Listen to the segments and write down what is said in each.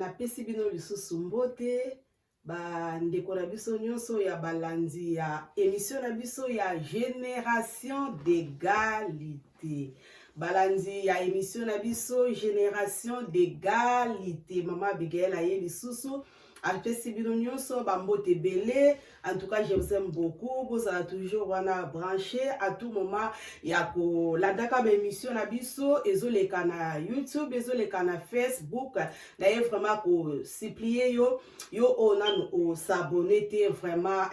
na pesi bino lisusu mbote ba ndeko na biso nyonso ya balandi ya émission na biso ya Génération d'égalité. Balandi ya émission na biso Génération d'égalité. Mama Abigail aye lisusu apesi bino nyonso ba mbote belé. En tout cas, je vous aime beaucoup. Vous allez toujours branché à tout moment. Yako la daka ba émission na biso ezoleka na YouTube, ezoleka na Facebook. D'ailleurs vraiment ko supplier yo onan o s'abonner te vraiment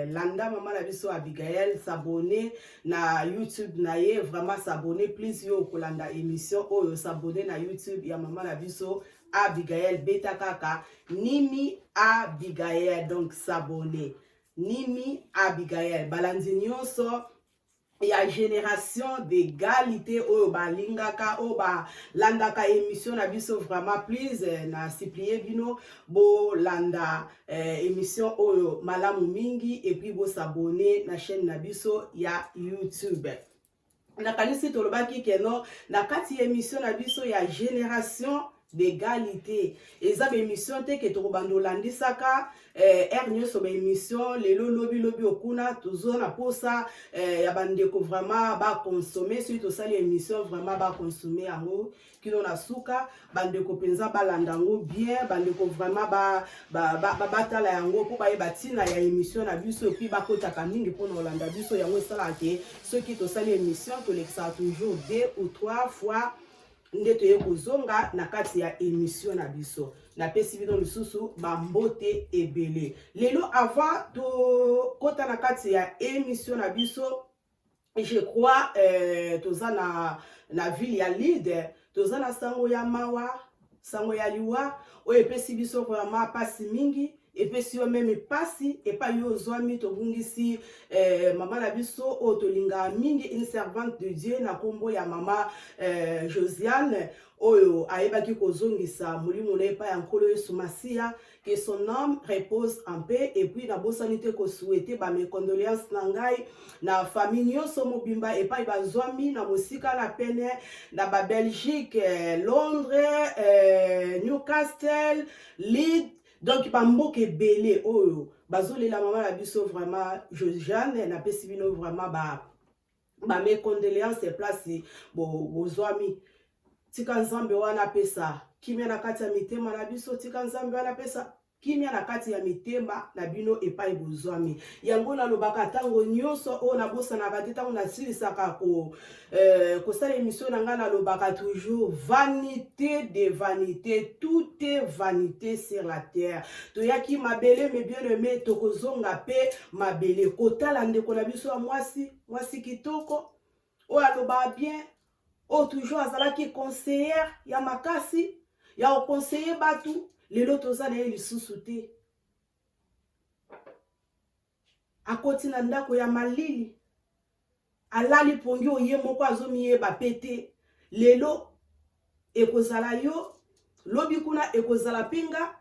landa maman na biso Abigail s'abonner na YouTube na ye vraiment s'abonner please yo kolanda émission o s'abonner na YouTube ya maman na biso Abigail Beta Kaka Nimi Abigail, donc s'abonner Nimi Abigail balandi nyonso ya Génération d'égalité o balingaka o ba landaka émission na biso vraiment please na supplier bino bo landa émission o malamu mingi et puis bo s'abonner na chaîne na biso ya YouTube. Na kanisi tolobaki keno na kati émission na biso ya Génération d'égalité. Eza émission te ke to bando landisaka nyonso ba émission lelo lobi okuna toujours na posa ya bandeko vraiment ba consommer suite au sali émission vraiment ba consommer yango kilo na suka bandeko penza ba landango bien bandeko vraiment ba tala yango po ba batina ya émission na biso puis ba kotaka mingi po na landa biso yango sala ke ceux qui to sali émission to lexa toujours 2 ou 3 fois ndeto ye kozonga na kati ya émission na biso na pesi bino lisusu bambote ebele lelo avant to kota na kati ya émission na biso je crois toza na ville ya Lide toza na sango ya mawa sango ya liwa o epesi biso kwa ma pasi mingi epesi yo meme pasi epa yo zwami tobungisi mama na biso o tolinga mingi une servante de Dieu na kombo ya mama Josiane oyo aebaki kozongisa mulimo na epa ya nkolo Yesu Masia que son âme repose en paix et puis na bosanité ko souhaiter ba mes condoléances na ngai na famille nyonso mobimba epa bazwami na mosika na pene na ba Belgique Londres Newcastle Leeds. Donc bamboke belé oyo bazolela mama na biso vraiment Josiane na pesi bino vraiment ba mes condoléances place bozwami tika nzambe wana pesa kimia na kati ya mitema na biso tika nzambe wana pesa kimia na kati ya mitema na bino epai bozwami yango na lobaka tango nyonso o na bosa na kati tango na silisaka ko sala émission na nga na lobaka toujours vanité de vanité, tout est vanité sur la terre. To yaki mabele me bien aimé tokozonga pe mabele kotala ndeko na biso ya mwasi kitoko o aloba bien o toujours azalaki conseillère ya makasi ya o conseiller batu lelo toza na ye lisusu te akoti na ndako ya malili alali pongi oye moko azomiyeba pete lelo ekozala yo lobi kuna ekozala pinga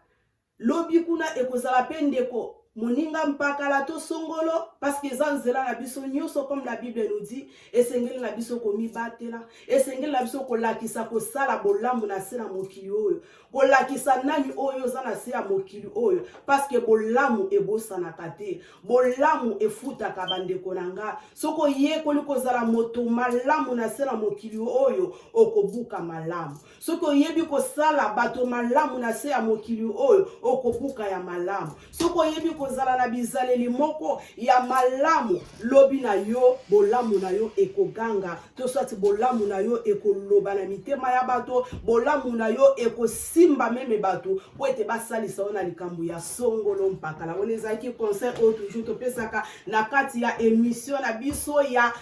lobi kuna ekozala pendeko moninga mpaka la to songolo parce que zanzela na biso nyonso comme la Bible nous dit esengeli na biso komi batela esengeli na biso kolakisa kosala bolambu na se na mokili oyo kolakisa nani oyo za na se ya mokili oyo parce que bolamu ebosana kate bolamu efutaka bandeko nanga soko ye kozala moto malamu na se na mokili oyo okobuka malamu soko yebi kosala bato malamu na se ya mokili oyo okobuka ya malamu soko yebi kozala na bizaleli moko ya malamu lobi na yo bolamu na yo ekoganga to soit bolamu na yo ekoloba na mitema ya bato bolamu na yo ekosimba meme bato po ete basalisa ona likambo ya songolo mpaka la onezaki conseil o toujours to pesaka na kati ya émission na biso ya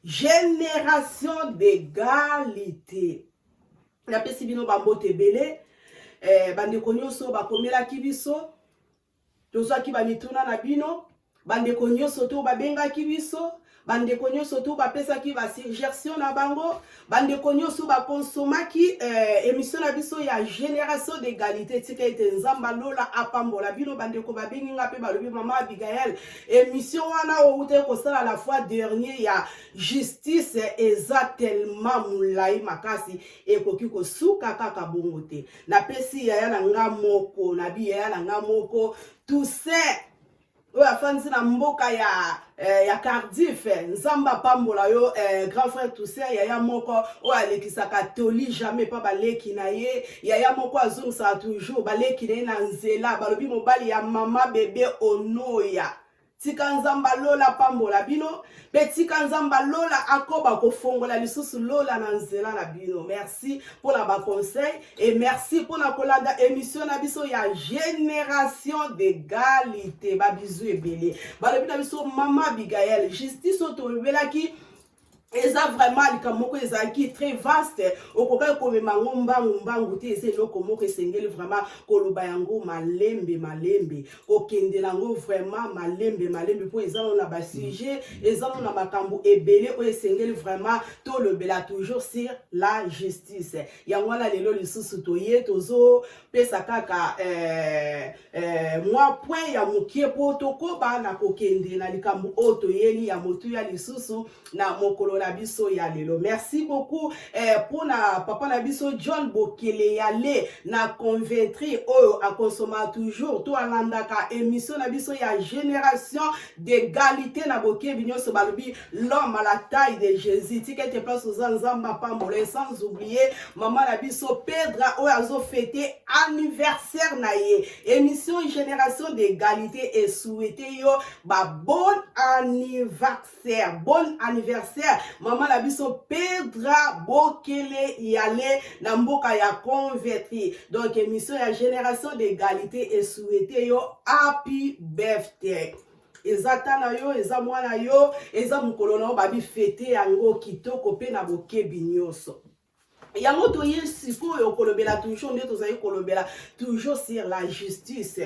Génération d'égalité na pesi bino bambote belé bandeko nyonso bakomelaki biso tozwaki bamituna na bino bandeko nyonso to babengaki biso bandeko nyonso to bapesaki basuggestion na bango, bandeko nyonso bakonsomaki émission na biso ya génération d'égalité tika ete nzamba lola apambola bino bandeko babengi nga pe balobi mama Abigail émission wana oute kosala la fois dernier ya justice eza tellement mulai makasi ekoki kosuka kaka bongo te na pesi yaya na nga moko na bi yaya na nga moko tout ça oyo afandisi na mboka ya Cardiff nzamba pambola yo grand frère Toussaint yaya moko oyo alekisaka toli jamais pa baleki na ye yaya moko azongisaka toujours baleki na ye na nzela balobi mobali ya mama bebe onoya tika nzamba lola pambola bino pe tika nzamba lola akoba kofongola lisusu lola na nzela na bino. Merci pour la ba conseil et merci pour la kolanda émission na biso ya génération d'égalité ba bizu ebele balobi na biso mama Abigail justice otobelaki eza vraiment likamoko ezalaki très vaste okoka komema mbangu te ese eloko moko esengeli vraiment koloba yango malembe kokende nango vraiment malembe po eza na ba sujet eza na makambo ebele oyo esengeli vraiment tolobela toujours sur la justice yango wana lelo lisusu toye tozo pesa kaka mwa point ya mokie po tokoba na kokende na likambo oyo toyeli ya motu ya lisusu na mokolo na biso ya lelo. Merci beaucoup pour na papa na biso John Bokele yale na convaincre oyo a consommer toujours to alandaka émission na biso ya génération d'égalité na boke binyoso balobi l'homme à la taille de Jésus tika te place aux nzamba pambola sans oublier maman na biso Pedra oyo azo fêter anniversaire na ye émission génération d'égalité et souhaiter yo ba bon anniversaire maman la biso Pedra Bokele yale na mboka ya converti donc émission ya génération d'égalité et souhaiter yo happy birthday ezata na yo eza mwana yo eza mukolo na babi fete yango kitoko pe na bokebi nyonso yango toye sikoyo kolobela toujours nde tozali kolobela toujours sur la justice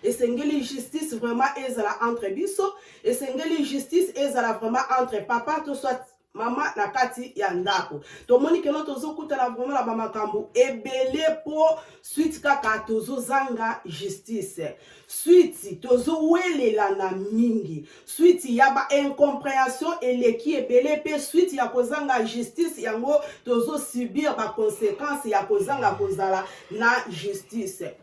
esengeli justice vraiment ezala entre biso esengeli justice ezala vraiment entre papa to soit mama na kati ya ndako tomoni keno tozokutana vraiment na bamakambo ebele po suite kaka tozozanga justice suite tozowelela na mingi suite ya ba incompréhension eleki ebele pe suite ya kozanga justice yango tozosubir ba conséquences ya kozanga kozala na justice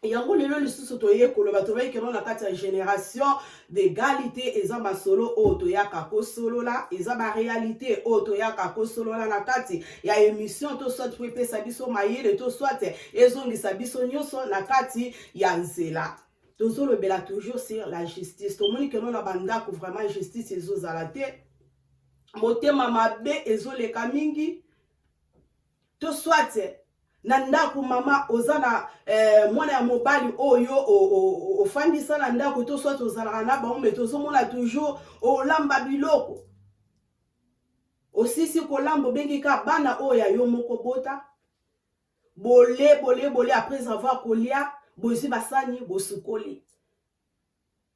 yango lelo lisusu toye koloba tobayi keno na kati ya génération d'égalité eza basolo oyo toyaka kosolola eza ba réalité oyo toyaka kosolola na kati ya émission to soit po epesa biso mayele to soit ezongisa biso nyonso na kati ya nzela tozolobela toujours sur la justice tomoni keno na bandako vraiment justice ezozala te motema mabe ezoleka mingi to soit na ndako mama ozana mwana ya mobali oyo ofandisa na ndako to soit ozalaka na bango mais tozomona toujours olamba biloko osisi kolamba obengi ka bana oyo ya yo moko bota bole après avoir kolia bozi basani bosukoli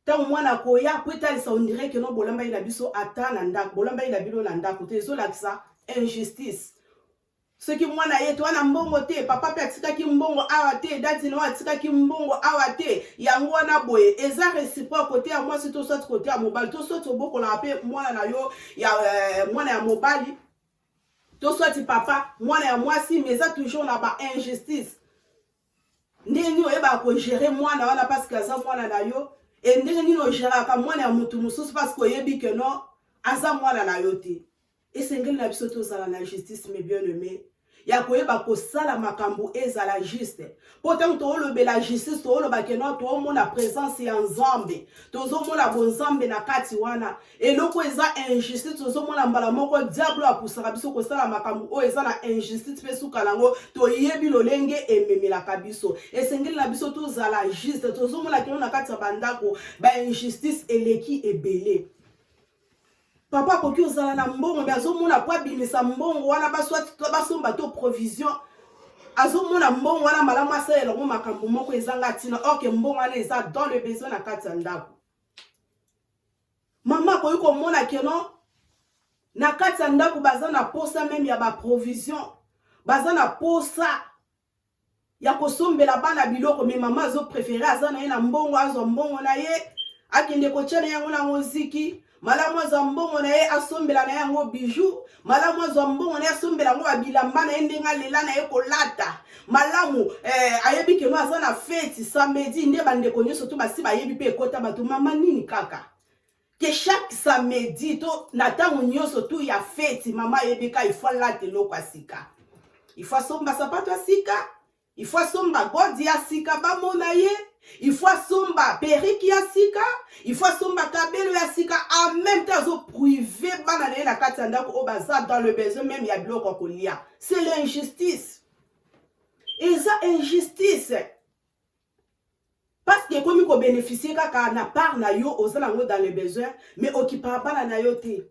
tango mwana koya po etalisa on dirait que non bolamba ina biso ata na ndako bolamba ina bino na ndako te ezolakisa injustice ce qui mwana yetu wana mbongo te papa pe atikaki mbongo awa te dati no atikaki mbongo awa te yango wana boye eza réciproque côté ya moi to soit côté ya mobali to soit obokola pe mwana na yo ya mwana ya mobali to soit papa mwana ya mwasi mais eza toujours na ba injustice ndenge oyeba ko gérer mwana wana parce que aza mwana na yo et ndenge nini o gérer ka mwana ya mutu mususu parce que oyebi que non aza mwana na yo te esengeli na biso tozala na justice mes bien-aimés ya koyeba kosala makambo ezala juste pourtant toolobela justice tooloba ke no toomona présence ya nzambe tozomona bonzambe na kati wana eloko eza injustice tozomona mbala moko diable apusaka biso kosala makambo oyo eza na injustice mpe suka nango toyebi lolenge ememelaka biso esengeli na biso tozala juste tozomona keno na kati ya bandako ba injustice eleki ebele papa koki ozala na mbongo mais azomona po abimisa mbongo wana basomba to provision azomona mbongo wana malamu asalela ngo makambo moko ezanga ntina oke mbongo wana eza dans le besoin na kati ya ndako mama koki komona keno na kati ya ndako baza na posa même ya ba provision, baza na posa ya kosombela bana biloko, mais mama azo préférer aza na ye na mbongo, azo mbongo na ye akende kotiana yango na muziki, malamu azo mbongo na ye asombela na yango bijou, malamu azo mbongo na ye asombela yango babilamba na ye ndenga lela na ye kolata, malamu ayebi ke no aza na fête samedi nde bandeko nyonso to basi bayebi pe ekota bato mama nini kaka que chaque samedi to na tango nyonso tu ya fête mama ayebi ka il faut late loko asika, il faut somba sapato asika, il faut somba godi asika bamona ye, il faut somba periki asika, il faut somba kabelo asika, en même temps zo privé bana na ye na kati ya ndako o baza dans le besoin même ya biloko kolia. C'est l'injustice. Et ça injustice. Parce que comme ko bénéficier kaka na part na yo ozalango dans le besoin, mais okipa bana na yo te.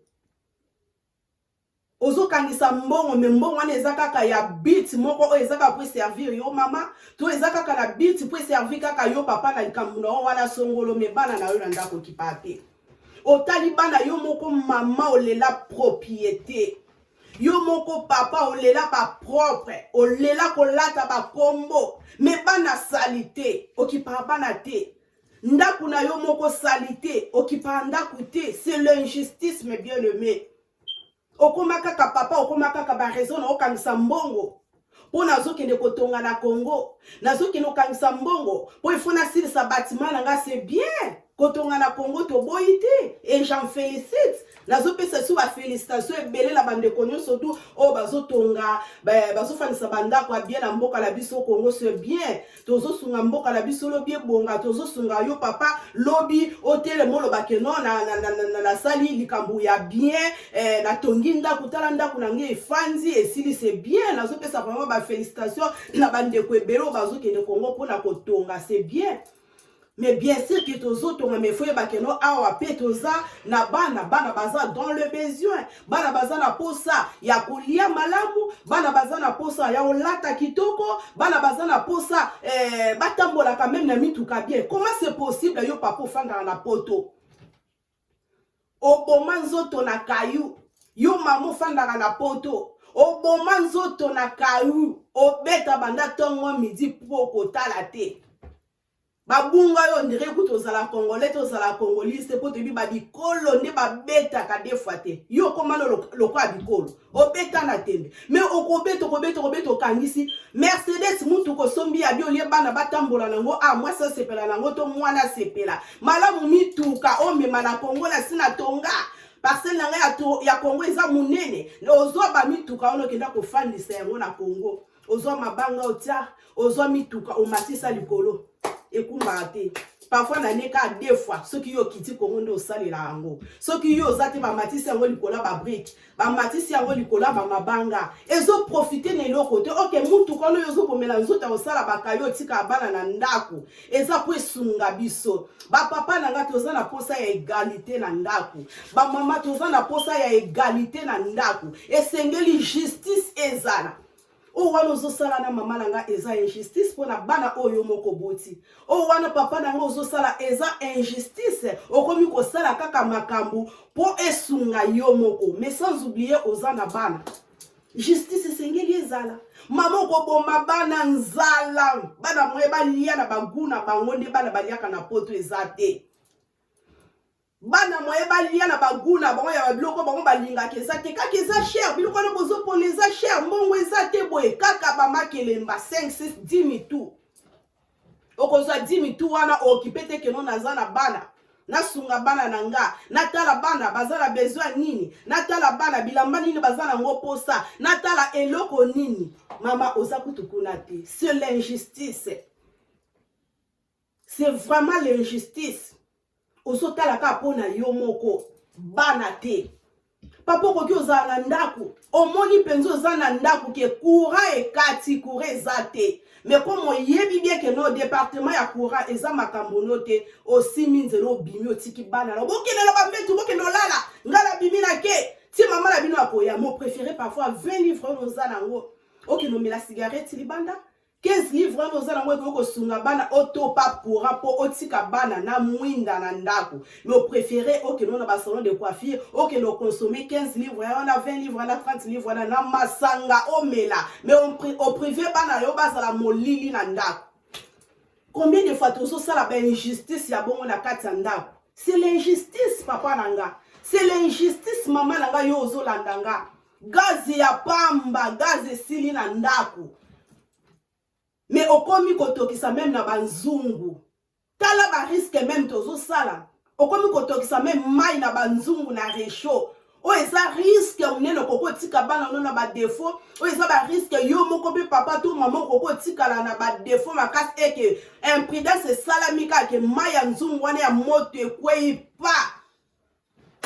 Ozo kangisa mbongo, mais mbongo wana eza kaka ya bit moko o eza kaka pour servir yo mama, to eza kaka na bit pour servir kaka yo papa na likambo na wana songolo, mais bana na yo na ndako kipa te. Otali bana yo moko mama olela propriété. Yo moko papa olela ba propre, olela kolata ba kombo, mais bana salité, okipa bana te. Ndaku na yo moko salité, okipa ndaku te. C'est l'injustice mes bien-aimés. Okoma kaka papa, okoma kaka ba raison na okangisa mbongo. Po nazo kende kotonga na Congo, nazo kende okangisa mbongo, po ifona sili sa bâtiment nanga c'est bien. Kotonga na Congo to boité et j'en félicite. Nazo pesa sou ba félicitations ebele la bande konyo surtout o bazo tonga bazo fanisa banda kwa bien na mboka la biso Congo c'est bien. Tozo sunga mboka la biso lo bien bonga, tozo sunga yo papa lobi hôtel molo bakeno na sali likambu ya bien na tonginda kutala ndako na nge fanzi et si c'est bien. Nazo pesa vraiment ba félicitations na bande ko ebele bazo kende Congo pona kotonga c'est bien. Mais bien sûr que tozo tonga me foye bakeno awa pe toza na bana baza dans le besoin, bana baza na posa ya kolia malamu, bana baza na posa ya olata kitoko, bana baza na posa batambola quand même na mituka bien. Comment c'est possible yo papa fanga na poto oboma nzoto na kayu, yo mamo fanga na poto oboma nzoto na kayu, obeta banda tongo midi po kotala te. Babunga yo ndire kuto zala congolais to zala congoliste po tebi ba bikolo nde ba beta ka defate yo komano loko abikolo obeta na tembe mais okobeto kangisi Mercedes mutu ko sombi ya bio lie bana batambola nango moi ça sepela nango to mwana sepela malamu mituka o mema na Congo na sina tonga parcelle nanga ya Congo eza munene ozwa ba mituka ono kenda ko fandisa yango na Congo ozwa mabanga otia ozwa mituka o matisa likolo ekumbate parfois na neka deux fois ceux qui yo kiti Congo ndo sali la yango ceux qui yo zate ba matisi yango likola ba brique ba matisi yango likola ba mabanga ezo profiter na lo côté OK mutu kono yo zo pomela nzota osala ba kayo tika bana na ndako eza po esunga biso ba papa na ngati oza na posa ya égalité na ndako ba mama toza na posa ya égalité na ndako esengeli justice ezala. O wana zo sala na mama nanga eza injustice pona bana oyo moko boti. O wana papa nanga zo sala eza injustice. Okomi ko sala kaka makambu po esunga yo moko. Mais sans oublier ozana bana. Justice esengeli ezala. Mama ko bomba bana nzala. Bana moyeba lia na baguna bango nde bana baliaka na poto ezate. Bana moyeba lia na baguna bango ya biloko bango balinga kezate kaka eza cher biloko na bozo pona eza cher mbongo eza te boye kaka ba makelemba 5 6 10 mitu okozwa 10 mitu wana okipete keno naza na bana nasunga bana nanga natala bana bazala besoin nini natala bana bilamba nini bazala ngo posa natala eloko nini mama oza kutukuna te. C'est l'injustice, c'est vraiment l'injustice. Osotala ka pona yo moko bana te papa ko ki ozala ndaku omoni penzo zana ndaku ke courant ekati courant ezate mais comme yebi bien que no département ya courant eza makambo note aussi minzelo bimi otiki bana la bokene la ba metu bokene lala ngala bimi na ke ti mama la bino akoya mo préféré parfois 20 livres ozana ngo okino mela cigarette libanda 15 livres wana oza nango ekoki kosunga bana otopa courant mpo otika bana na mwinda na ndako. Mais opréféré okende na basalon de coiffure okende okonsome 15 livres wana 20 livres wana 30 livres wana na masanga omela. Mais oprivé bana yo bazala molili na ndako. Combien de fois tozosala bainjustice ya bongo na kati ya ndako? C'est l'injustice papa nanga. C'est l'injustice mama nanga yo ozolanda nga. Gaz ya pamba, gaz esili na ndako. Mais okomi kotokisa même na banzungu. Tala ba risque même tozosala. Okomi kotokisa même mai na banzungu na réchaud. O eza risque munene koko tika bana no na ba défaut. O eza ba risque yo moko pe papa to maman koko tika la na ba défaut makasi eke imprudence salamika ke mai ya nzungu wana ya moto ekwei pa.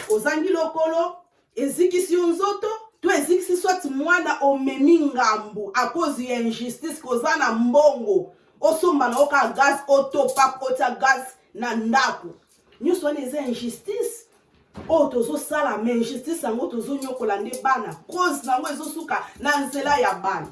Ozangi lokolo ezikisi nzoto to ezikisi soit mwana omemi ngambu a cause ya injustice koza na mbongo osomba na oka gaz otopap ota gaz na ndako nyuso wana eza injustice o tozo sala mais injustice yango tozo nyokola nde bana cause nango ezosuka na nzela ya bana.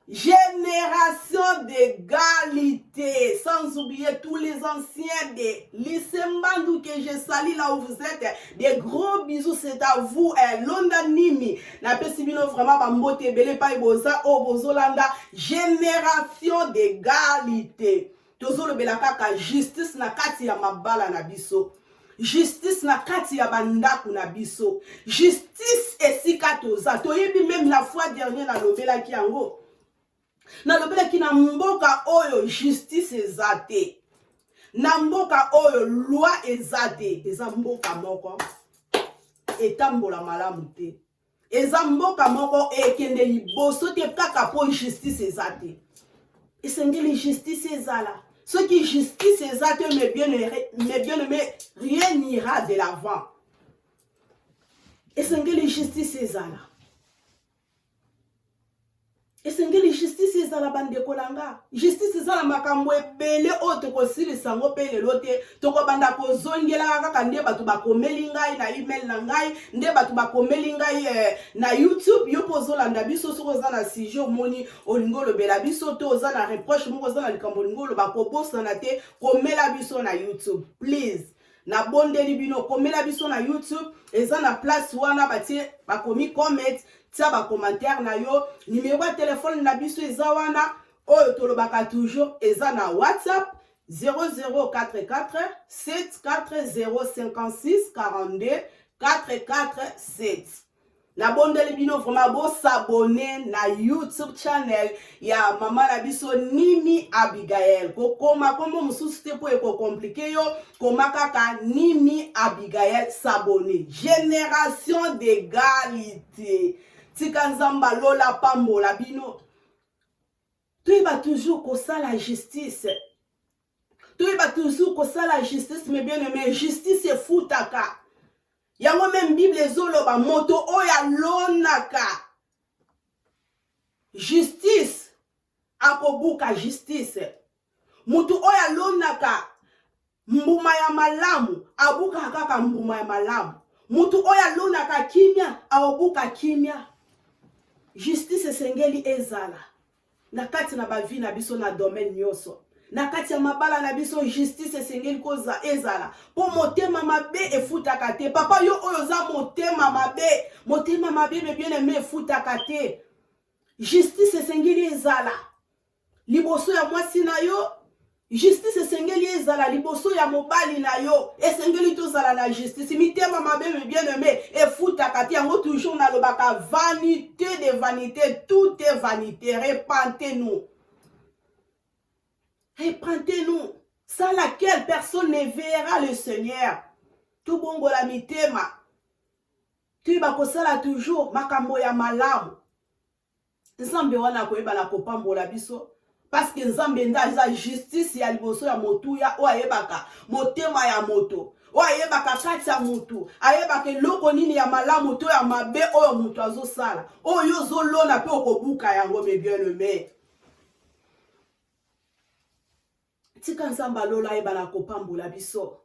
Génération d'égalité, sans oublier tous les anciens des lycées Mbandou que je salue là où vous êtes. Des gros bisous, c'est à vous. Londa Nimi, na pesibino vraiment bambote belé pa iboza o bozolanda. Génération d'égalité. Tozo le belakaka justice na kati ya mabala na biso. Justice na kati ya bandaku na biso. Justice esika toza. Toyebi même la fois dernière na lobela ki yango. Na lobela ki na mboka oyo justice ezate. Na mboka oyo loi ezate. Eza mboka moko etambola malamu te. Eza mboka moko ekende liboso te kaka po justice ezate. Esengeli justice ezala. Ce qui justice ezate mes bien-aimés, rien n'ira de l'avant. Esengeli justice ezala. Esengeli justice ezala bandeko langa. Justice ezala makambo ebele o tokosilisa ngo pe lelo te tokobanda kozongela kaka nde batu bakomeli ngai na email na ngai nde batu bakomeli ngai na YouTube yo pozolanda biso soko za na sujet omoni olingo lobela biso to oza na reproche moko za na likambo olingo loba kobosana te komela biso na YouTube please. Na bondeli bino komela biso na YouTube eza na place wana batie bakomi comment tia ba commentaire na yo numéro de téléphone na biso eza wana oyo tolobaka toujours eza na WhatsApp 0044 74056 42 447. Na bondeli bino vraiment bo s'abonner na YouTube channel ya mama na biso Nimi Abigail. Kokoma komo mususu te po eko compliqué yo koma kaka Nimi Abigail s'abonner. Génération d'égalité. Tika nzamba lola pambola bino. Toyeba toujours kosa la justice. Toyeba toujours kosa la justice mes bien-aimés. Justice efutaka. Yango même Bible ezoloba moto oya lonaka. Justice akobuka justice. Moto oya lonaka mbuma ya malamu abuka kaka mbuma ya malamu. Moto oya lonaka kimia aobuka kimia. Justice esengeli ezala. Na kati na bavi na biso na domaine nyoso. Na kati ya mabala na biso justice esengeli koza ezala. Po motema mabe efutaka te. Papa yo oyo za motema mabe. Motema mabe me bien aimé efutaka te. Justice esengeli ezala. Liboso ya mwasi na yo. Justice esengeli ezala liboso ya mobali na yo. Esengeli tozala na justice. Mitema mabe me bien aimé efutaka te. Yango toujours na lobaka vanité de vanité. Tout est vanité. Repentez-nous. Repentez-nous. Sans laquelle personne ne verra le Seigneur. Tout bongo la mitema. Tu bakosala toujours makambo ya malamu. Nzambe wana koyeba na kopambola biso. Parce que Nzambe nda justice ya liboso ya motu ya o ayebaka motema ya moto. O ayebaka kati ya motu. Ayebaka loko nini ya malamu to ya mabe oyo moto azosala. Oyo zolona pe okobuka yango me bien-aimé. Tika nzamba lola ayeba na kopambola biso.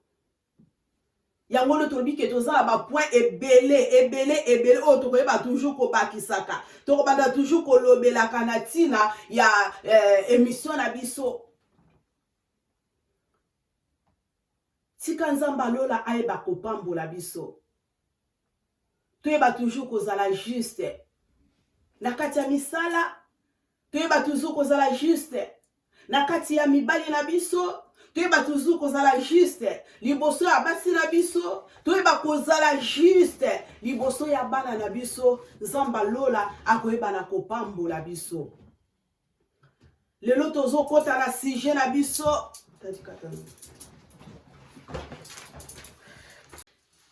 yango no tolobi ke tozala ba point ebele oyo tokoyeba toujours kobakisaka tokobanda toujours kolobelaka na ntina ya émission na biso tika nzambe alola ayeba kopambola biso toyeba toujours kozala juste na kati ya misala toyeba toujours kozala juste na kati ya mibali na biso toyeba toujours kozala juste liboso ya basi na biso toyeba kozala juste liboso ya bana na biso nzamba lola akoyeba na kopambola biso lelo tozokota na sujet na biso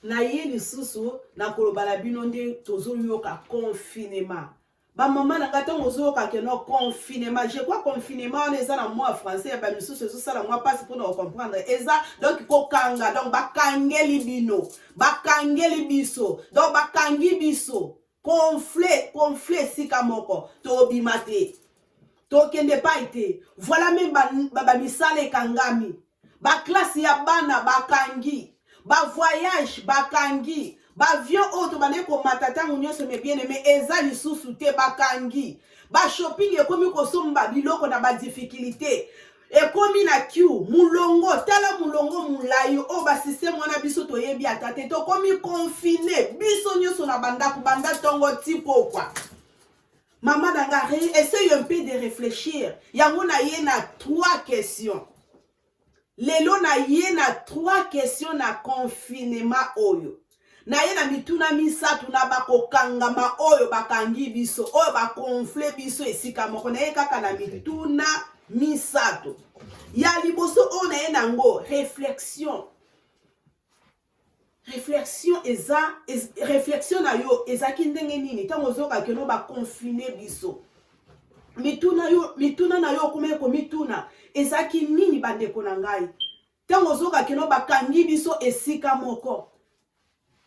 na ye lisusu na koloba na bino nde tozoyoka confinement ba mama na kata ngozoyoka keno confinement je crois confinement on eza na moi français ba misusu ezosala moi passe pour nous comprendre eza donc kokanga donc bakangeli bino bakangeli biso donc bakangi biso conflit sika moko tobima te tokende pa ete voilà même ba misala ekangami ba classe ya bana bakangi ba voyage bakangi ba avion auto bane ko matata nyonso me bien aimé eza lisusu te bakangi ba shopping ekomi kosomba biloko na ba difficulté ekomi na queue mulongo tala mulongo mulayo o ba système wana biso toyebi atate to komi confiné biso nyonso na bandako banda tongo tipo kwa maman danga essaye un peu de réfléchir yango na ye na 3 questions lelo na ye na 3 questions na confinement oyo na ye na mituna misatu na bakokangama oyo bakangi biso oyo bakonfle biso esika moko na ye kaka na mituna misatu ya liboso oyo na ye nango réflexion na yo ezaki ndenge nini ntango ozokaki no bakonfine biso mituna na yo kuma ekomituna ezaki nini bandeko na ngai ntango ozokaki no bakangi biso esika moko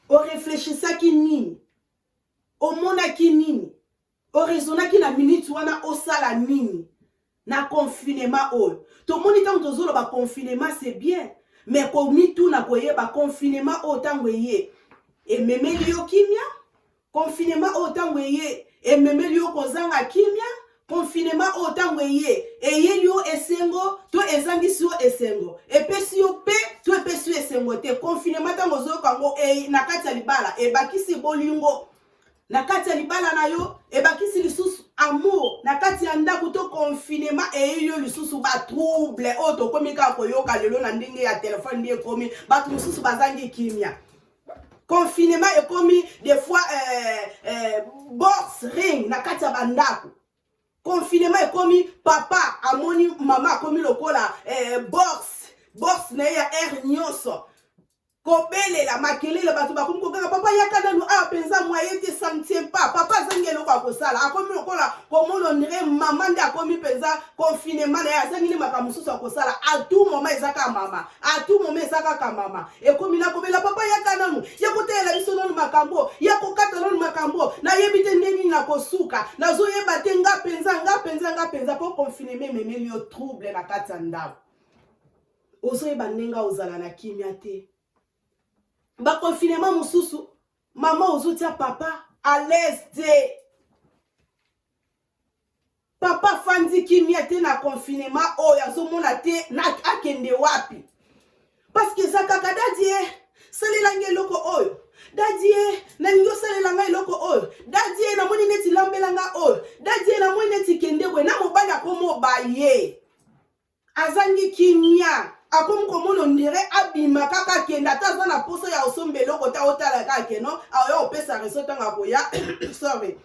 oreflechisaki nini omonaki nini oraisonnaki na minute wana osala nini na confinement oyo tomoni ntango tozoloba confinement c'est bien mais komituna koyeba confinement oyo ntango eye ememeli yo kimia confinement oyo ntango eye ememeli yo kozanga kimia confinement oyo ntango eye eyeli yo esengo to ezangisi yo esengo epesi yo pe to epesi yo esengo te confinement ntango ozoyoka ngo na kati ya libala ebakisi bolingo na kati ya libala na yo ebakisi lisusu amour na kati ya ndako to confinement eyeli yo lisusu batrouble oyo tokomi kaka koyoka lelo na ndenge ya telefone nde ekomi bato mosusu bazangi kimia confinement ekomi des fois box ring na kati ya bandako confinement ekomi papa amoni mama akomi lokola box na ya air nyonso kobelela makelele bato bakomi kokanga papa yaka nanu awa penza moye te santie pa papa azangi eloko akosala akomi lokola komona ndire mama nde akomi penza confinement na ye azangili makambo mosusu akosala a tout moment ezaka mama a tout moment ezaka mama ekomi na kobela papa yaka nanu ya kotelela biso nanu makambo ya kokata nanu makambo nayebi te ndenge nini nakosuka nazoyeba te nga penza po confinement memeli yo trouble na kati ya ndako ozoyeba ndenge ozala na kimia te ba confinement mususu mama ozotia papa à l'aise te papa fandi kimia te na confinement oyo azomona te na akende wapi parce que zakaka dadie salela eloko oyo dadie nalingi osalela ngai eloko oyo dadie namoni neti lambelanga oyo dadie namoni neti kende bwe na mobali akomobaye azangi kimia akomi komona ndire abima kaka kenda ta aza na poso ya osomba eloko ta otala kaka keno aoya opesa reso ntanga koya sorry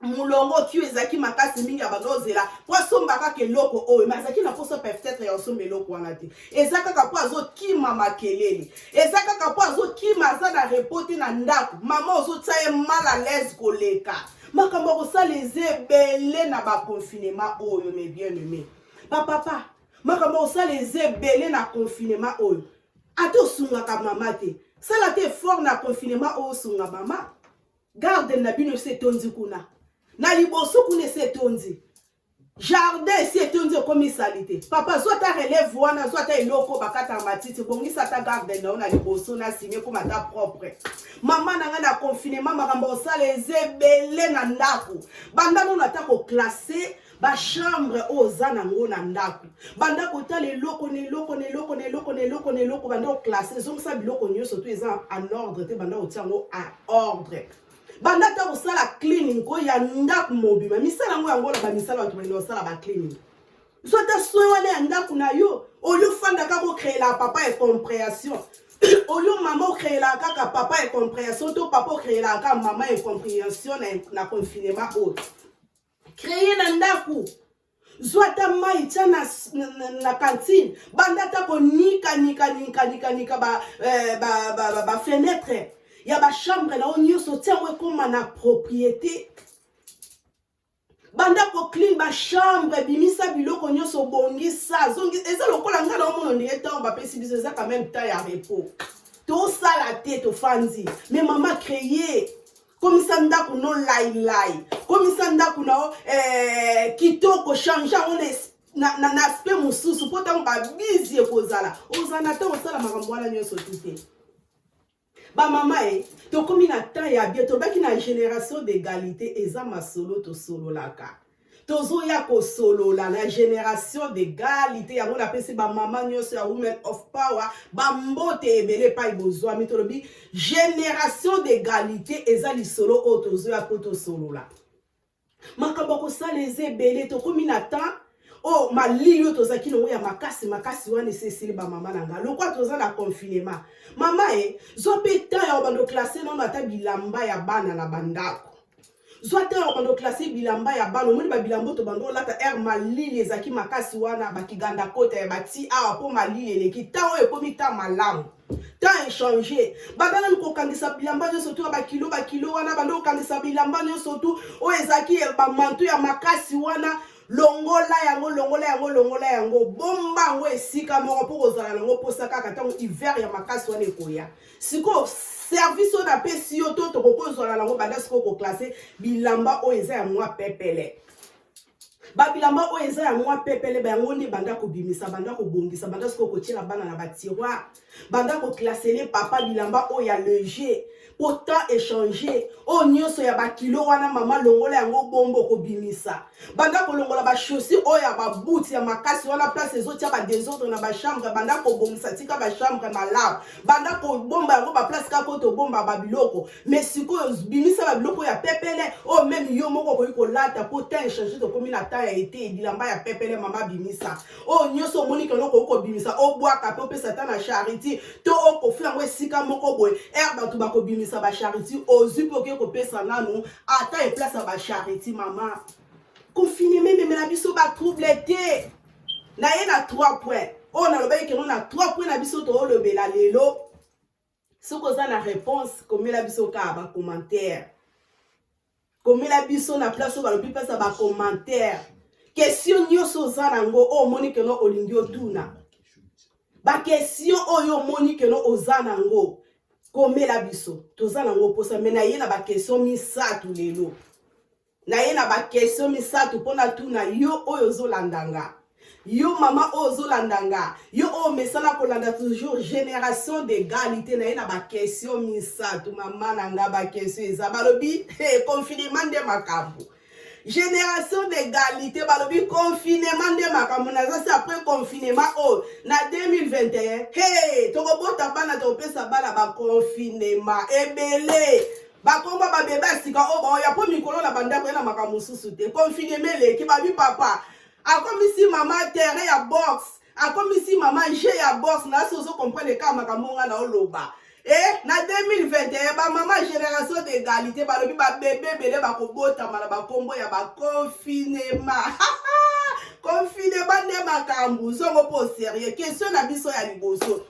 mulongo kio ezaki makasi mingi ya bato ozela po asomba kaka eloko oyo mais azaki na poso peut-être ya osomba eloko wana te eza kaka po azokima makelele eza kaka po azokima aza na repo te na ndako mama ozotia ye mal à l'aise koleka makambo akosala eza ebele na baconfinement oyo mes bien-aimés bapapa makambo osala eza ebele na confinement oyo ate osungaka mama te sala te effort na confinement oyo osunga mama garde na bino ese etondi kuna na liboso kuna ese etondi Jardin si était on dit comme salité. Papa soit ta relève wana soit ta eloko bakata matiti bongisa ta garde na na liboso na signé comme ta propre. Maman na na confinement makambo sala ezebele na ndako. Banda no na ta ko classer ba chambre oza nango na ndako. Banda ko ta le loko ne loko banda ko classer donc ça biloko nyonso to eza en ordre te banda ko tiango à ordre. Banda ta osala cleaning ko ya ndaku mobima misala ngo yango la ba misala bato bendo osala ba cleaning so ta soin wana ya ndaku na yo oyo fanda ka ko créer la papa et compréhension oyo maman créer la kaka papa et compréhension to papa créer la kaka maman et compréhension na confinement autre créer na ndaku zwata mai tia na cantine banda ta ko nika ba fenêtre ya ba chambre na onyo sotia we comme na propriété banda ko clean ba chambre bimisa biloko nyoso bongisa zongi eza lokola nga na omono ne temps ba pesi biso za quand même temps ya repos to sala tête to fanzi mais maman créer comme ça ndako no lai comme ça ndako na kitoko changer on na aspect mususu pota ba busy ekozala ozana ta osala makambo wana nyoso tute. Ba mama to komi na temps ya bien to baki na génération d'égalité eza masolo to solo laka tozo ya ko solo la génération d'égalité ya mona pesi ba mama nyoso ya women of power ba mbote ebele pa ibozwa mitolobi génération d'égalité eza li solo o tozo ya ko to solo la makambo ko sala ezebele to komi na temps oh malio tozaki no ya makasi wana sesili ba mama nanga lokwa toza na confinement mama zo peta ya bando classer non ata bilamba ya bana na bandako zo ata ya bando classer bilamba ya bana moni ba bilambo to bando lata malili ezaki makasi wana bakiganda kota ya bati awa po malili eleki tawo ekomi ta malamu temps échangé badana ko kangisa bilamba nyo surtout ba kilo wana bando kangisa bilamba nyo surtout o ezaki ba manto ya makasi wana longola yango bomba ngo esika moko po kozala nango posa kaka tango hiver ya makasi wana ekoya siko service on a pesi yo to kokozala nango banda siko ko classer bilamba o eza ya mwa pepele ba bilamba o eza ya mwa pepele ba yango ndi banda ko bimisa banda ko bongisa banda siko ko tiela bana na ba tiroir banda ko classer papa bilamba o ya léger pourtant échanger o nyoso ya ba kilo wana mama longola yango bombo ko bimisa banda ko longola ba chaussures o ya ba boot ya makasi wana place ezotia ba désordre na ba chambre banda ko bongisa tika ba chambre malade banda ko bomba yango ba place ka ko to bomba ba biloko mais siko bimisa ba biloko ya pepele o même yo moko ko lata pourtant échanger to komi na ta ya été bilamba ya pepele mama bimisa o nyoso moni kono ko bimisa o bois ka pe satan na charité to o ko flango esika moko boy herbe to ba ko bimisa sa ba charité ozupo ke ko pesa nanu ata e place ba charité mama confinement même na biso ba trouble té na ye na 3 points on a lobé que on a 3 points na biso to lobela lelo soko za na réponse comme la biso ka ba commentaire comme la biso na place ba lobi pesa ba commentaire question nyoso za nango o moni que no olingi otuna ba question oyo moni que no ozana ngo komela biso toza nango posa mena ye na ba question misatu lelo na ye na ba question misatu pona tuna yo oyo zolandanga yo mama oyo zolandanga yo o mesala kolanda toujours génération d'égalité na ye na ba question misatu mama nanga ba question eza balobi confinement de makambo génération d'égalité balobi confinement de makambo na ça après confinement oh na 2021 hey tokobota bana topesa bana ba confinement ebele bakomba ba beba sika oh ba ya po mikolo na bandako na makambo susu te confinement le ki babi papa akomisi mama terre ya box akomisi mama je ya box na so comprendre ka makambo nga na oloba na 2021 ba mama génération d'égalité balobi ba bébé belé ba kobota mala ba kombo ya ba confinement confinement de makambu zongo po sérieux question na biso ya liboso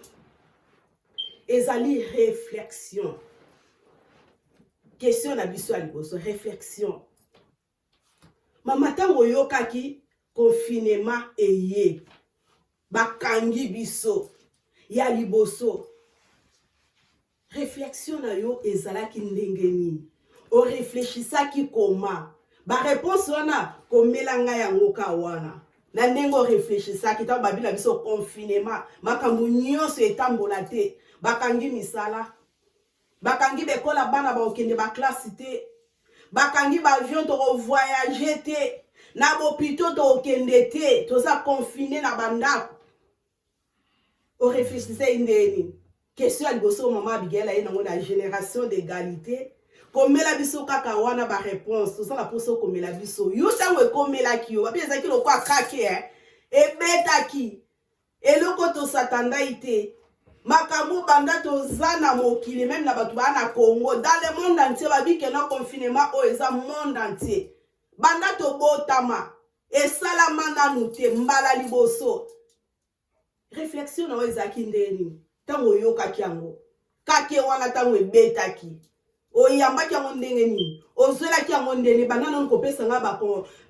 ezali réflexion question na biso ya liboso réflexion mama tango yokaki confinement eye bakangi biso ya liboso réflexion na yo ezalaki ndenge nini o réfléchissaki comment Ba réponse wana komela nga yango ka wana. Na ndengo réfléchissaki ta babila biso confinement makambo nyonso etambola te. Bakangi misala. Bakangi bekola bana ba okende ba classe te. Bakangi ba avion to voyager te. Na bopito to okende te. Toza confiné na bandako. O réfléchissez indeni. Question aliboso maman Abigail aye nango na génération d'égalité. Komela biso kaka wana ba réponse. Toza na poso komela biso. Yo tango ekomela ki yo. Babi ezaki lokwa kake ebetaki. Eloko to satanda ite. Makambo banda toza na mokili même na batu ba na Congo dans le monde entier babi ke na confinement o eza monde entier. Banda to botama esalama nanu te mbala liboso. Réflexion na ezaki ndeni. Tango yokaki yango. Kake wana tango ebetaki. Oyambaki yango ndenge nini. Ozwelaki yango ndenge banana nkopesa nga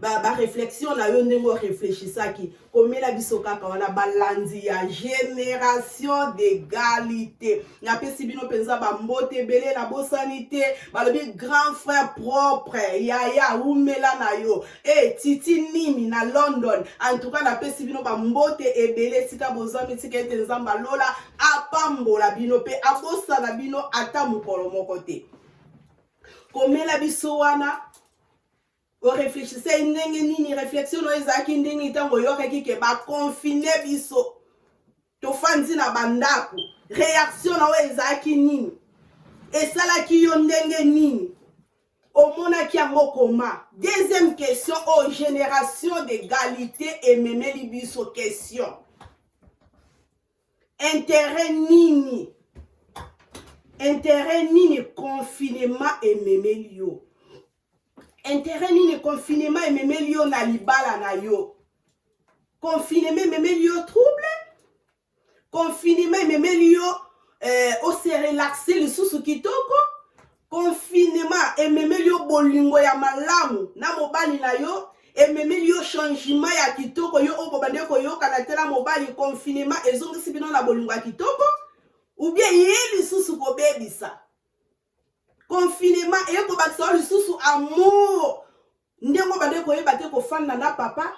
ba réflexion na yo ndenge réfléchissaki. Komela biso kaka wana balandi ya génération d'égalité. Na pesi bino penza ba mbote belé na bosanité, balobi grand frère propre, yaya umela na yo. Titi Nimi na London. En tout cas na pesi bino ba mbote ebele sika bozami tika ete nzamba lola apambola bino pe abosana bino ata mukolo moko te. Komela biso wana o réfléchissez ndenge nini réflexion no ezaki ndenge tango yokaki ke ba confiner biso to fanzi na bandako réaction na ezaki nini esalaki yo ndenge nini omonaki yango koma. Deuxième question aux génération d'égalité et memeli biso question intérêt nini confinement et memelio. Intérêt nini confinement et memelio na libala na yo. Confinement memelio trouble. Confinement et memelio o se relaxer le susu kitoko. Confinement et memelio bolingo ya malamu na mobali na yo. Et memelio changement ya kitoko yo obobande ko yo kanatela mobali confinement ezongisi bino na bolingo ya kitoko. Ou bien yeli susu ko bebisa. Confinement et ko bakisa lu susu amour. Ndengo bade ko yeba te ko fanda na papa.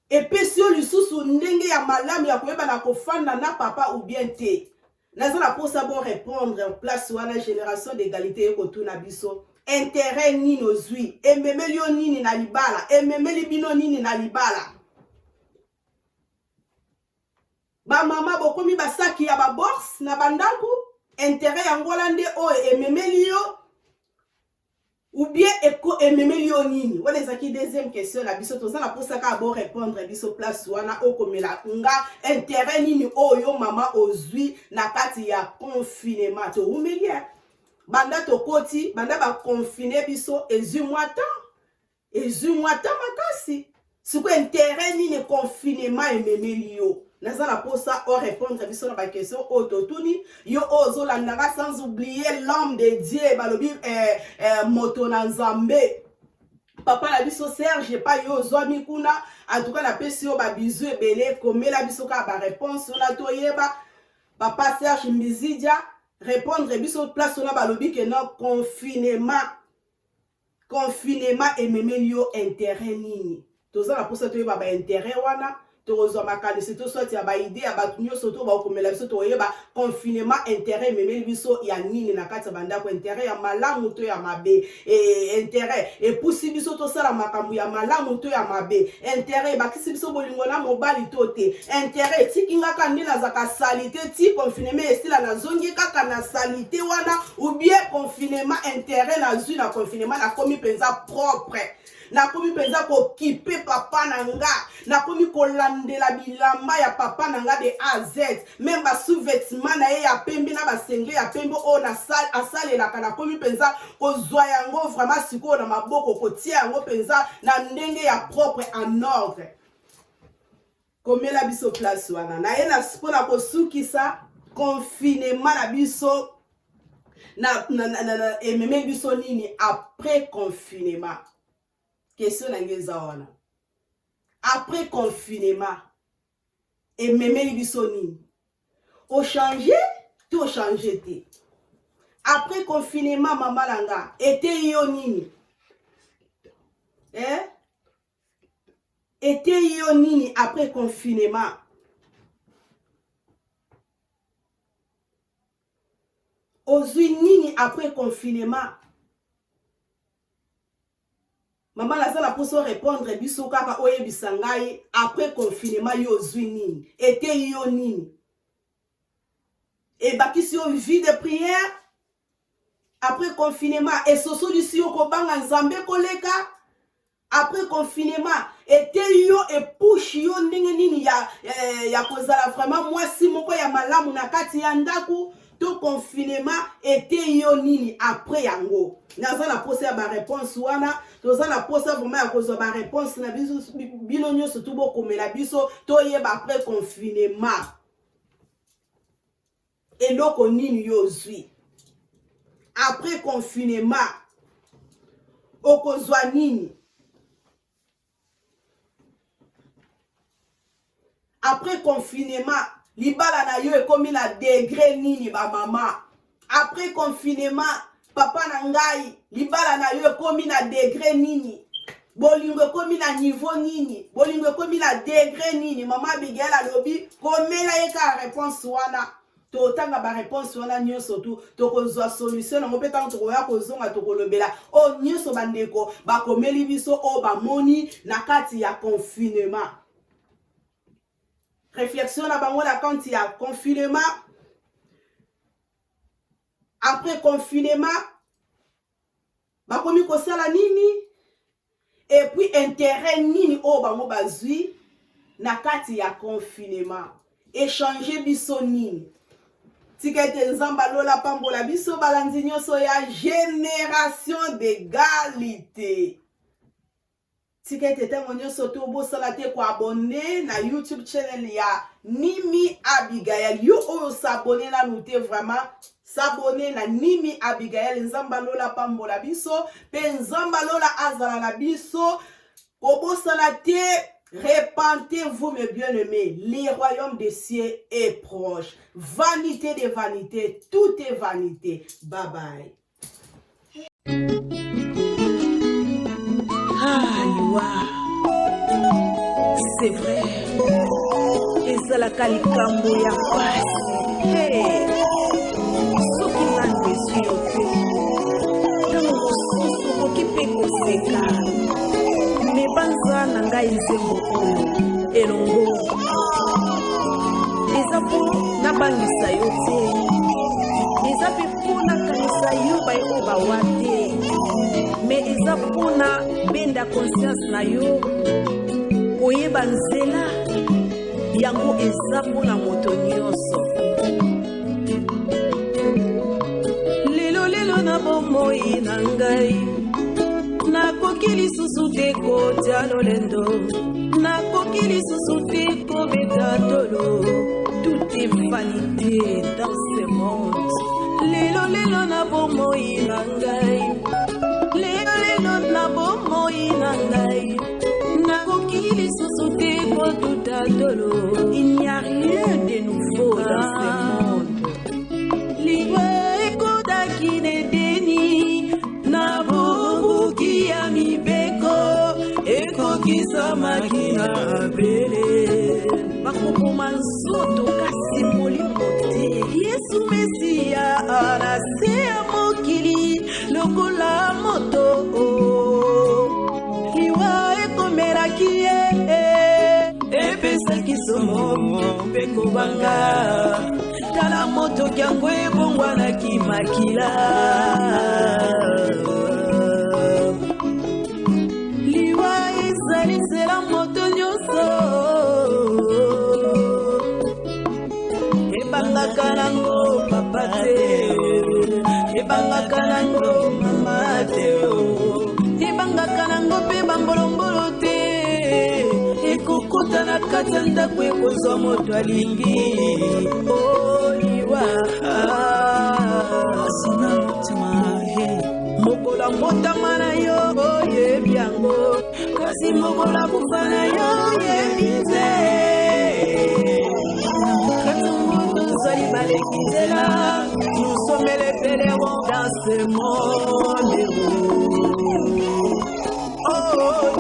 Et pesio lu susu ndenge ya malamu ya ko yeba na ko fanda na papa ou bien te. Nazala pour ça bon répondre en place wana génération d'égalité ko tuna biso. Intérêt nini ozui. Ememelio nini na libala. Ememeli bino nini na libala. Ba mama bokomi basaki ya ba bourse na bandako intérêt ya ngolande o ememelio ou bien eko ememelio nini. Wana ezaki deuxième question na biso toza na posaka bo répondre biso place wana okomela nga intérêt nini oyo mama ozui na kati ya confinement to umelia banda to koti banda ba confiner biso ezumwata makasi siko intérêt nini confinement ememelio. Nazala pour ça on répondre biso na ba question ototuni yo ozolandaka sans oublier l'homme de Dieu balobi moto na Nzambe papa la biso Serge pa yo zwami kuna en tout cas la pesi yo ba bizu ebele komela biso ka ba réponse na toyeba papa Serge Mbizidia répondre biso place na balobi que non confinement et memelio intérêt nini tozala pour ça toyeba ba intérêt wana tozo makani c'est tout soit ya ba idée ya ba tunyo soto ba komela biso toyeba confinement intérêt memeli biso ya nini na kati banda ko intérêt ya malamu to ya mabe intérêt et pusi biso to sala makambu ya malamu to ya mabe intérêt ba kisi biso bolingo na mobali tote intérêt tikinga kandila za ka salité ti confinement estila na zongi kaka na salité wana ou bien confinement intérêt na zu na confinement na komi penza propre na komi penza ko kipe papa nanga na komi kolandela bilamba ya papa nanga de A à Z même ba sous-vêtement na ye ya pembe na ba sengle ya pembe o na salle asalelaka na komi penza ko zwa yango vraiment siko na maboko ko tia yango penza na ndenge ya propre en ordre komela biso place wana na ye na spona ko sukisa confinement na biso na ememe biso nini après confinement. Question nangeza wana. Après confinement, et même biso nini. Au changer, tout changer te. Après confinement, maman langa, était yo nini. Ete yo nini après confinement? Ozui nini après confinement? Maman la pour se répondre biso kaka oye bisangai après confinement yo ozui nini? Ete yo nini? Et bakisi yo vie de prière après confinement et soso disi yo kobanga nzambe koleka après confinement ete yo et push yo ndenge nini ya kozala vraiment mwasi moko ya malamu na kati ya ndaku to confinement ete yo nini après yango. Naza na pose ya ba réponse wana toza na pose vraiment ya kozwa ba réponse na biso bino nyonso to bokomela biso to yeba après confinement eloko nini yo zwi après confinement okozwa nini? Après confinement libala na yo ekomi na degré nini ba mama? Après confinement papa na ngai libala na yo ekomi na degré nini? Bolingo ekomi na niveau nini? Bolingo ekomi na degré nini? Mama Abigail alobi komela yeka réponse wana totanga ba réponse wana nyonso tu tokozwa solution na mopeta tokoya kozonga tokolobela o nyonso bandeko bakomeli biso o bamoni na kati ya confinement. Réflexion na bango la quand il y a confinement. Après confinement, bakomi kosala nini? Et puis intérêt nini o bango bazui na kati ya confinement. Échanger biso nini? Tikete nzamba lola pambola biso balanzi nyonso ya génération d'égalité. Tikete tengo nyonso to bosala te ko abonner na YouTube channel ya Nimi Abigail. Yo o s'abonner na nous te vraiment s'abonner na Nimi Abigail nzamba lola pambola biso pe nzamba lola azala na biso ko bosala te. Repentez-vous mes bien-aimés, le royaume des cieux est proche. Vanité de vanité, tout est vanité. Bye bye. Ah, Liwa, c'est vrai. Et ça la calikambo ya passe. Hey, ce qui m'a déçu au fait. Dans mon sens, qui peut conséquent. Mais banza nanga nzembo oyo elongo eza po na bangisa yo te eza pe po na kanisa yo bayo bawa te mais eza po na benda conscience na yo koyeba nzela yango eza po na moto nyonso lelo na bomoi na ngai nakoki lisusu te kotya lolendo nakoki lisusu te kobeta tolo tout est vanité dans ce monde lelo na bomoi na ngai lelo na bomoi na ngai nakoki lisusu te kotuta tolo il n'y a rien de nouveau dans ce monde liwa ekodaki nedeni na ya mibeko ekokisa makina abele bakokoma nzoto kasi molimo te yesu mesia anase ya mokili lokola moto liwa ekomelaki ye epesaki somo mpe kobanga tala moto kyango ebongwanaki makila zela moto nyonso ebangaka nango papa te ebangaka nango mama te ebangaka nango mpe bambolombolo te ekokota na kati ya ndako ekozwa moto alingi oliwa asina motima mokola mbotama na yo oyebi yango kasi mokola kufa na yo oyebi te katungu tozali balekitela nous sommes les pèlerins dans ce monde oh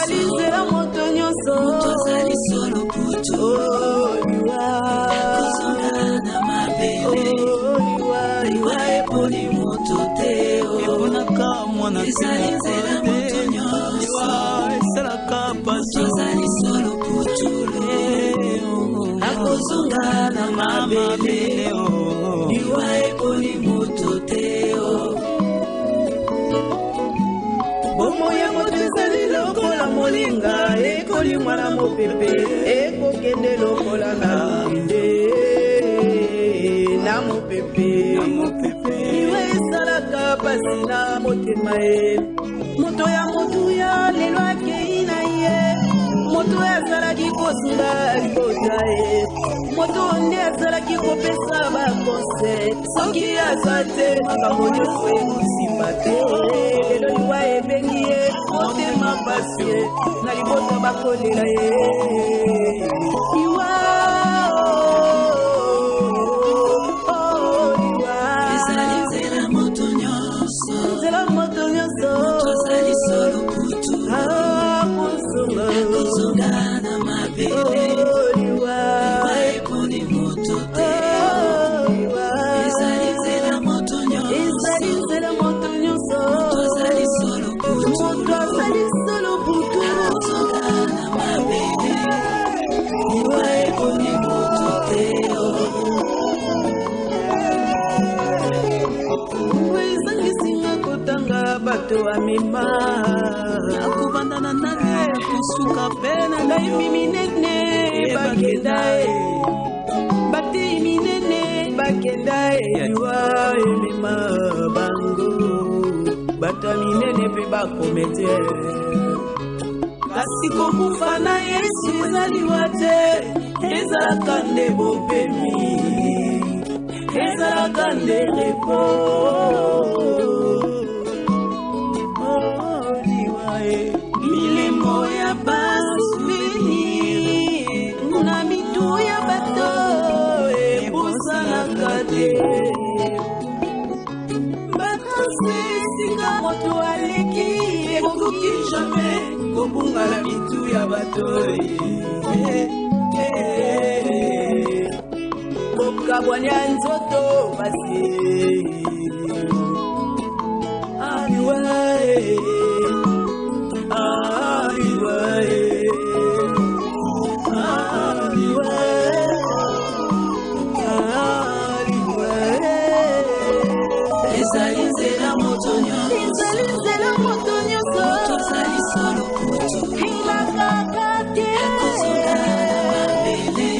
ezali nzela moto nyonso azali solo putu kozonga na mabele liwa eponi moto te eponaka mwana ezali nzela moto nyonso esalaka bato azali solo putu akozonga na mabele liwa eponi moto te bomo ya moto ezali lokola molinga ekolimwa na mopepe ekokende lokola na nde na mopepe liwa esalaka pasi na motema ye moto ya motuya lelo akei na ye moto azalaki kosunga libota ye moto nde azalaki kopesa bakonse soki aza te makambo nyonso ekosimba te lelo liwa ebengi ye motema pasi ye na libota bakolela ye liwa ezali nzela moto nyonso moto azali solo putu akozonga na mabele liwa eponi moto te ezali nzela moto nyonso azali solo putu akozonga na mabele liwa eponi moto te ezangisinga kotanga bato amema akobandana nani kosuka pe na baimi minene bakenda e batei minene bakenda e liwa emema bango bato minene mpe bakomete kasi kokufa na yesu ezaliwa te ezalaka nde bopemi ezalaka nde repo milimo ya basumeni na mitu ya bato ebosanaka te bakanse esinga moto aleki ekoki jamai kobungala mitu ya bato kokabwanya nzoto basi aliwae ezali nzela moto nyonso azali solo putu akozonga na mabele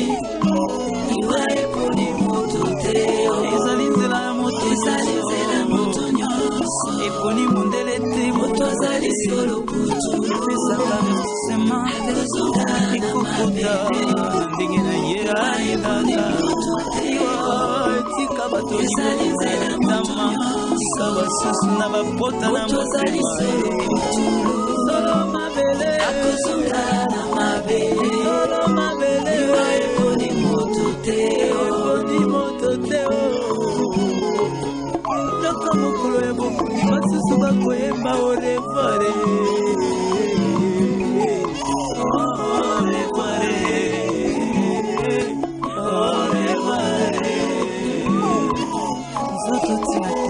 liwa eponi moto te ezali nzela moto nyonso eponi mondele te moto azali solo putu epesaka sema akozonga na mabele ndenge na ye ayebaka tika bato ezali nzela moto tika basusu na bapota na motema solo mabele akozonga na mabele liwa eponi moto te toka mokolo ya bokuni basusu bakoyeba orevare nzoto tina te